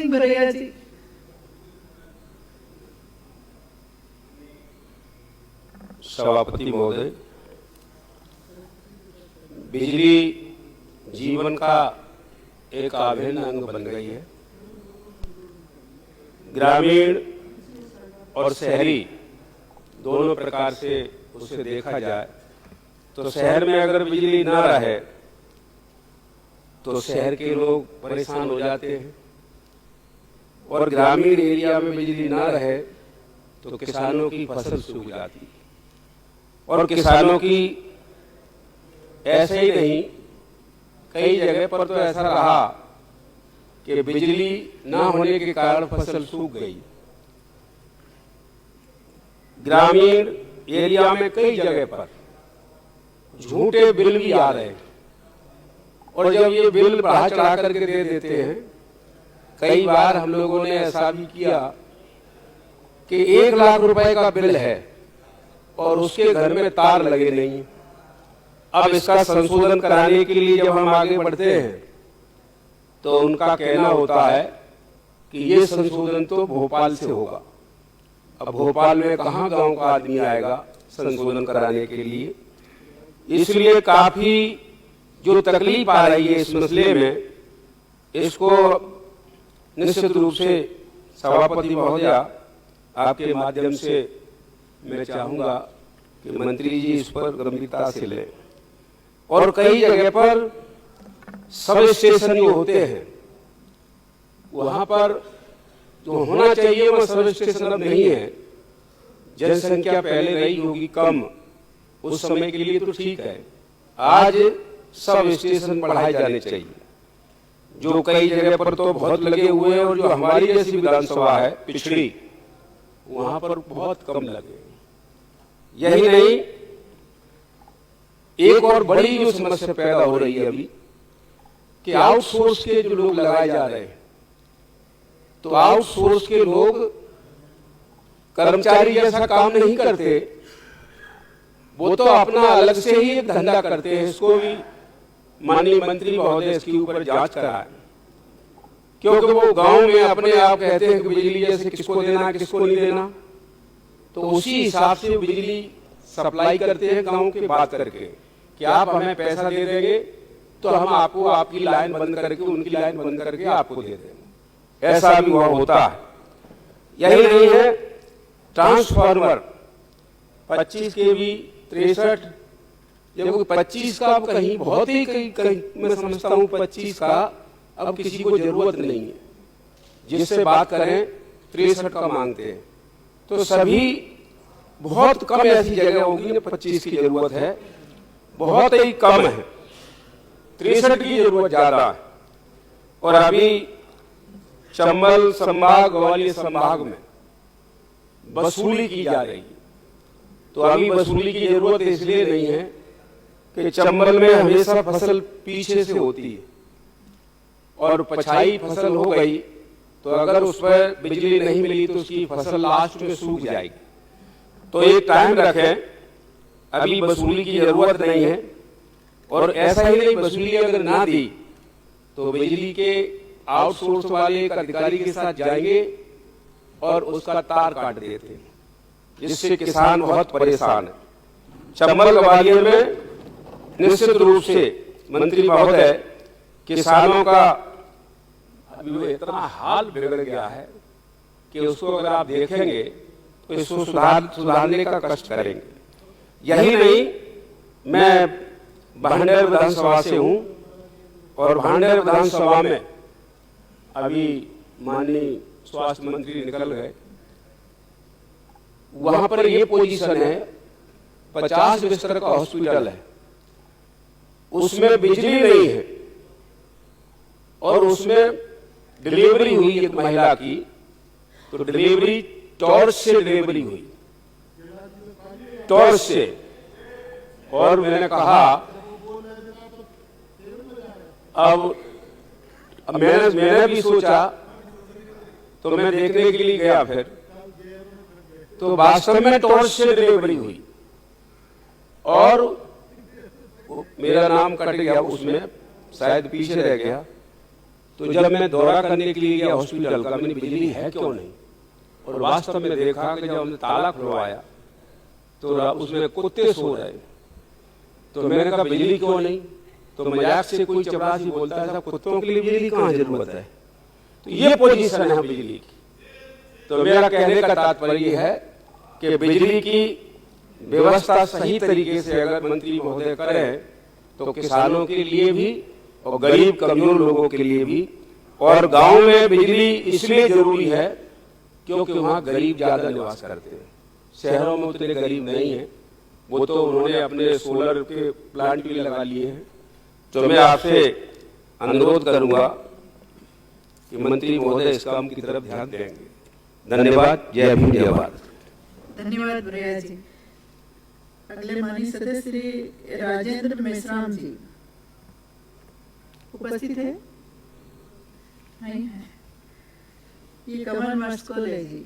सिंह भरैया जी। सभापति महोदय, बिजली जीवन का एक अभिन्न अंग बन गई है। ग्रामीण और शहरी दोनों प्रकार से उसे देखा जाए तो शहर में अगर बिजली ना रहे तो शहर के लोग परेशान हो जाते हैं, और ग्रामीण एरिया में बिजली ना रहे तो किसानों की फसल सूख जाती है। और किसानों की ऐसे ही नहीं, कई जगह पर तो ऐसा रहा कि बिजली ना होने के कारण फसल सूख गई। ग्रामीण एरिया में कई जगह पर झूठे बिल भी आ रहे हैं, और जब ये बिल बढ़ा चढ़ा करके दे देते हैं, कई बार हम लोगों ने ऐसा भी किया कि 1 लाख रुपए का बिल है और उसके घर में तार लगे नहीं। अब इसका संशोधन कराने के लिए जब हम आगे बढ़ते हैं तो उनका कहना होता है कि ये संशोधन तो भोपाल से होगा। अब भोपाल में कहाँ गांव का आदमी आएगा संशोधन कराने के लिए? इसलिए काफी जो तकलीफ आ रही है इस मसले में, इसको निश्चित रूप से सभापति महोदया आपके माध्यम से मैं चाहूंगा कि मंत्री जी इस पर गंभीरता से लें। और कई जगह पर सब स्टेशन जो होते हैं वहां पर जो होना चाहिए वो सब स्टेशन अब नहीं है। जनसंख्या पहले रही होगी कम, उस समय के लिए तो ठीक है, आज सब स्टेशन बढ़ाए जाने चाहिए। जो कई जगह पर तो बहुत लगे हुए हैं, और जो हमारी जैसी विधानसभा है पिछड़ी, वहां पर बहुत कम लगे। यही नहीं, एक और बड़ी जो समस्या पैदा हो रही है अभी कि आउटसोर्स के जो लोग लगाए जा रहे हैं, तो आउटसोर्स के लोग कर्मचारी जैसा काम नहीं करते, वो तो अपना अलग से ही एक धंधा करते हैं। इसको भी माननीय मंत्री महोदय इसके ऊपर जांच कराए, क्योंकि वो गांव में अपने आप कहते हैं कि बिजली जैसे किसको देना किसको नहीं देना, तो उसी हिसाब से बिजली सप्लाई करते हैं गांव के बात करके कि आप हमें पैसा दे देंगे तो हम आपको आपकी लाइन बंद करके उनकी लाइन बंद करके आपको दे देंगे। ऐसा भी वहां होता है। यही नहीं है, ट्रांसफार्मर 25 kV 63, जब 25 का अब कहीं बहुत ही कहीं मैं समझता हूं 25 का अब किसी को जरूरत नहीं है। जिससे बात करें 63 का मांगते हैं, तो सभी बहुत कम ऐसी जगह होगी 25 की जरूरत है, बहुत ही कम है, 63 की जरूरत ज्यादा है। और अभी चंबल संभाग ग्वालियर संभाग में वसूली की जा रही है, तो अभी वसूली की जरूरत इसलिए नहीं है कि चंबल में हमेशा फसल पीछे से होती है, और पछाई फसल हो गई तो अगर उस पर बिजली नहीं मिली तो उसकी फसल लास्ट में सूख जाएगी। तो एक टाइम रखें, अभी वसूली की जरूरत नहीं है। और ऐसा ही नहीं, वसूली अगर ना दी तो बिजली के आउटसोर्स वाले एक अधिकारी के साथ जाएंगे और उसका तार काट देते हैं, जिससे किसान बहुत परेशान है। चंबल ग्वालियर में निश्चित रूप से मंत्री महोदय किसानों का इतना हाल बिगड़ गया है कि उसको अगर आप देखेंगे तो इसको सुधारने का कष्ट करेंगे। यही नहीं, मैं भांडेर विधानसभा से हूं, और भांडेर विधानसभा में अभी माननीय स्वास्थ्य मंत्री निकल गए, वहां पर ये पोजीशन है 50 बिस्तर का हॉस्पिटल है, उसमें बिजली नहीं है, और उसमें डिलीवरी हुई एक महिला की, तो डिलीवरी टॉर्च से डिलीवरी हुई, टॉर्च से। और मैंने कहा अब मैंने भी सोचा, तो मैं देखने के लिए गया, फिर तो वास्तव में टॉर्च से डिलीवरी हुई, और मेरा नाम कट गया उसमें, शायद पीछे रह गया। तो जब मैं दौरा करने के लिए गया हॉस्पिटल का, मैंने बिजली है क्यों नहीं, और वास्तव में देखा कि जब हमने ताला खुलवाया तो उसमें कुत्ते सो रहे। तो मैंने कहा बिजली क्यों नहीं, तो मजाक से कोई चपरासी बोलता है कुत्तों के लिए बिजली कहाँ जरूरत है। तो ये पोजीशन है बिजली की। तो मेरा कहने का तात्पर्य है कि बिजली की व्यवस्था सही तरीके से अगर मंत्री महोदय करें तो किसानों के लिए भी और गरीब कमजोर लोगों के लिए भी, और गांव में बिजली इसलिए जरूरी है क्योंकि वहां गरीब ज्यादा निवास करते हैं, शहरों में उतने गरीब नहीं है। वो तो उन्होंने अपने सोलर के प्लांट भी लगा लिए हैं। तो मैं आपसे अनुरोध करूंगा कि मंत्री महोदय इस काम की तरफ ध्यान देंगे। धन्यवाद। जय भीम जय भारत। धन्यवाद बुरैया जी। अगले माननीय सदस्य श्री राजेंद्र मेश्राम जी उपस्थित है? नहीं है। ये कमल मस्कोले जी।